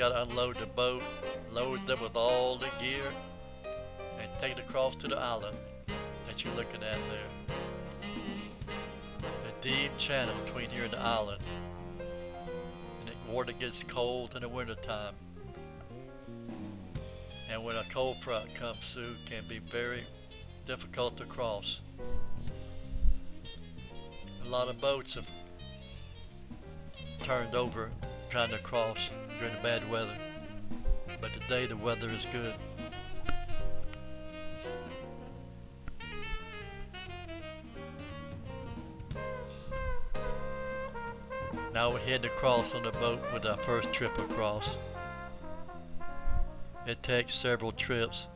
Gotta unload the boat, load it up with all the gear, and take it across to the island that you're looking at there. A deep channel between here and the island. And the water gets cold in the wintertime. And when a cold front comes through, it can be very difficult to cross. A lot of boats have turned over trying to cross during the bad weather, but today the weather is good. Now we're heading across on the boat with our first trip across. It takes several trips.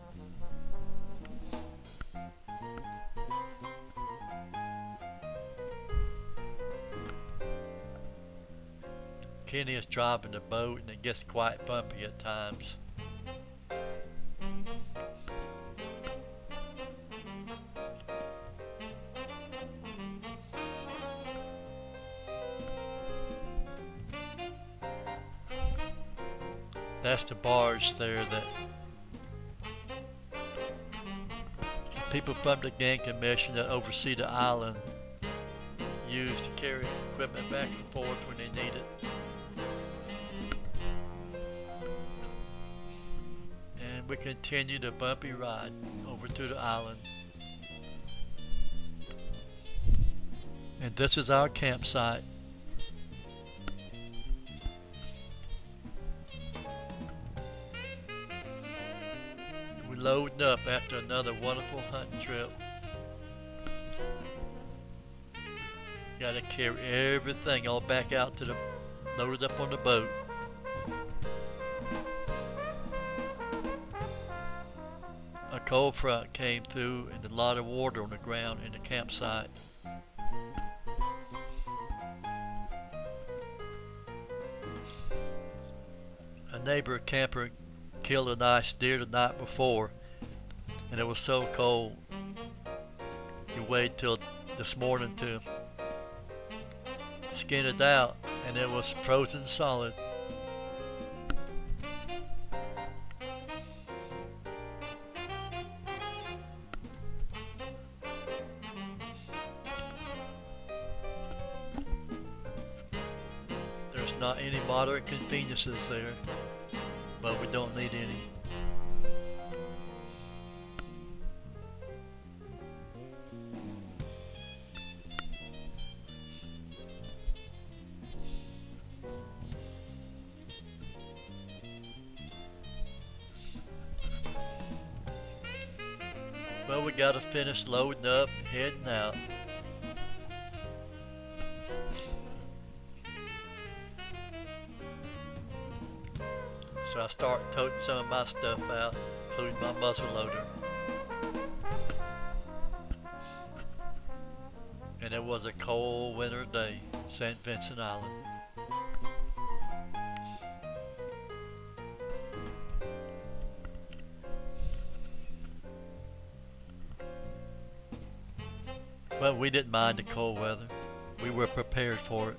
Kenny is driving the boat and it gets quite bumpy at times. That's the barge there that people from the Game Commission that oversee the island use to carry equipment back and forth when they need it. And we continue the bumpy ride over to the island. And this is our campsite. We're loading up after another wonderful hunting trip. Gotta carry everything all back out to the, loaded up on the boat. A cold front came through and a lot of water on the ground in the campsite. A neighbor camper killed a nice deer the night before, and it was so cold. He waited till this morning to skin it out, and it was frozen solid. There's not any modern conveniences there, but we don't need any. Well, we gotta finish loading up and heading out. So I start toting some of my stuff out, including my muzzle loader. And it was a cold winter day, St. Vincent Island. But we didn't mind the cold weather. We were prepared for it.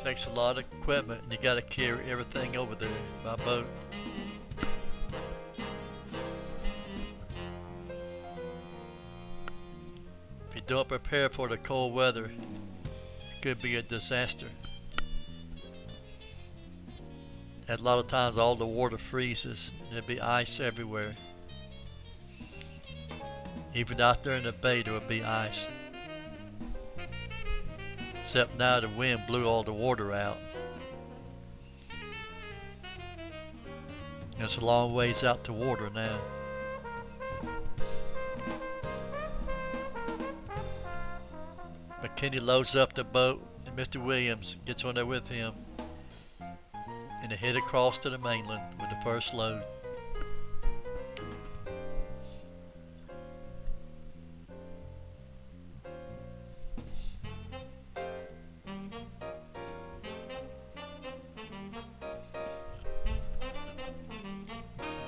Takes a lot of equipment and you gotta carry everything over there by boat. If you don't prepare for the cold weather, it could be a disaster. And a lot of times all the water freezes and there'll be ice everywhere. Even out there in the bay there will be ice. Except now the wind blew all the water out. And it's a long ways out to water now. McKinney loads up the boat and Mr. Williams gets on there with him. And they head across to the mainland with the first load.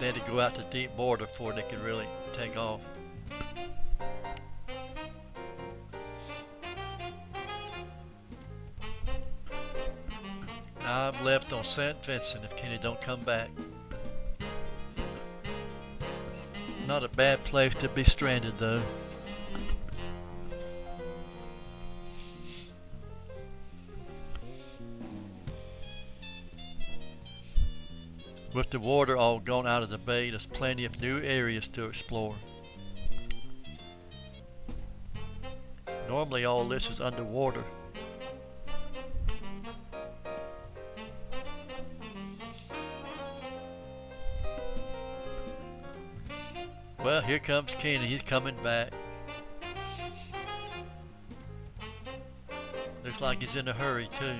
They had to go out to deep water before they could really take off. Now I'm left on St. Vincent if Kenny don't come back. Not a bad place to be stranded though. With the water all gone out of the bay, there's plenty of new areas to explore. Normally all this is underwater. Well, here comes Kenny, he's coming back. Looks like he's in a hurry too.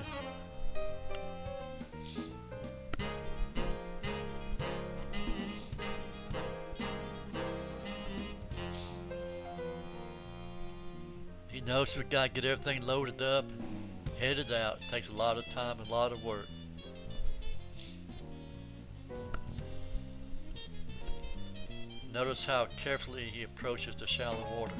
He knows we gotta get everything loaded up and headed out. It takes a lot of time and a lot of work. Notice how carefully he approaches the shallow water.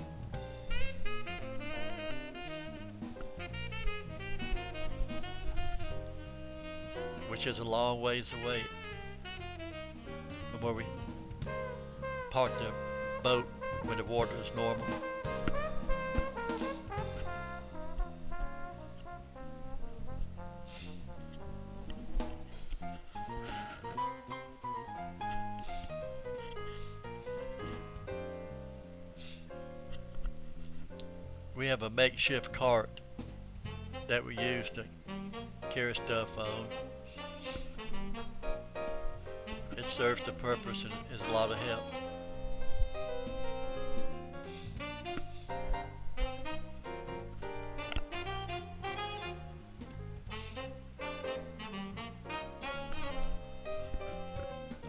Which is a long ways away from where we parked the boat when the water is normal. We have a makeshift cart that we use to carry stuff on. It serves the purpose and is a lot of help.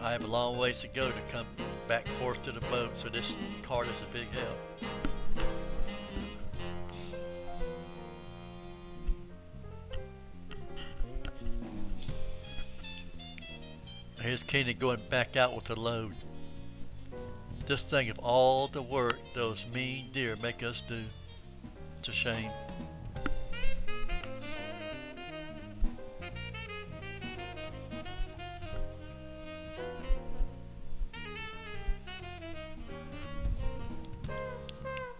I have a long ways to go to come back forth to the boat, so this cart is a big help. Here's Kenny going back out with the load. Just think of all the work those mean deer make us do. It's a shame.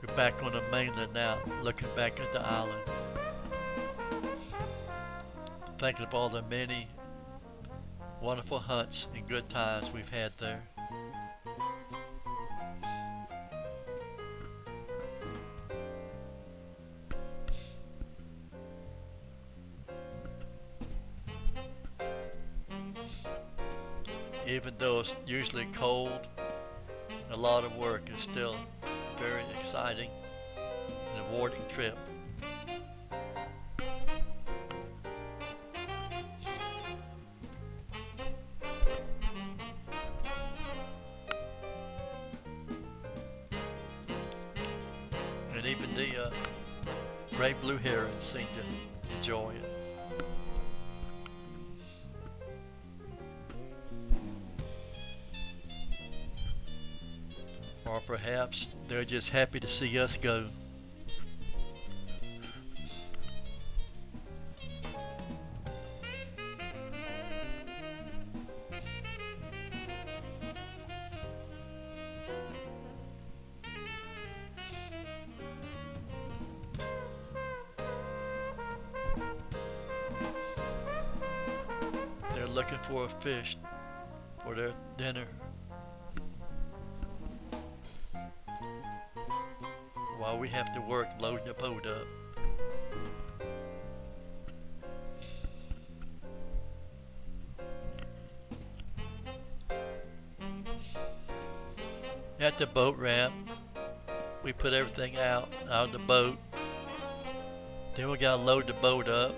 We're back on the mainland now, looking back at the island. Thinking of all the many wonderful hunts and good times we've had there. Even though it's usually cold and a lot of work, it's still very exciting and rewarding trip. And even the gray blue herons seem to enjoy it. Or perhaps they're just happy to see us go. They're looking for a fish for their dinner. While we have to work loading the boat up. At the boat ramp, we put everything out of the boat. Then we gotta load the boat up,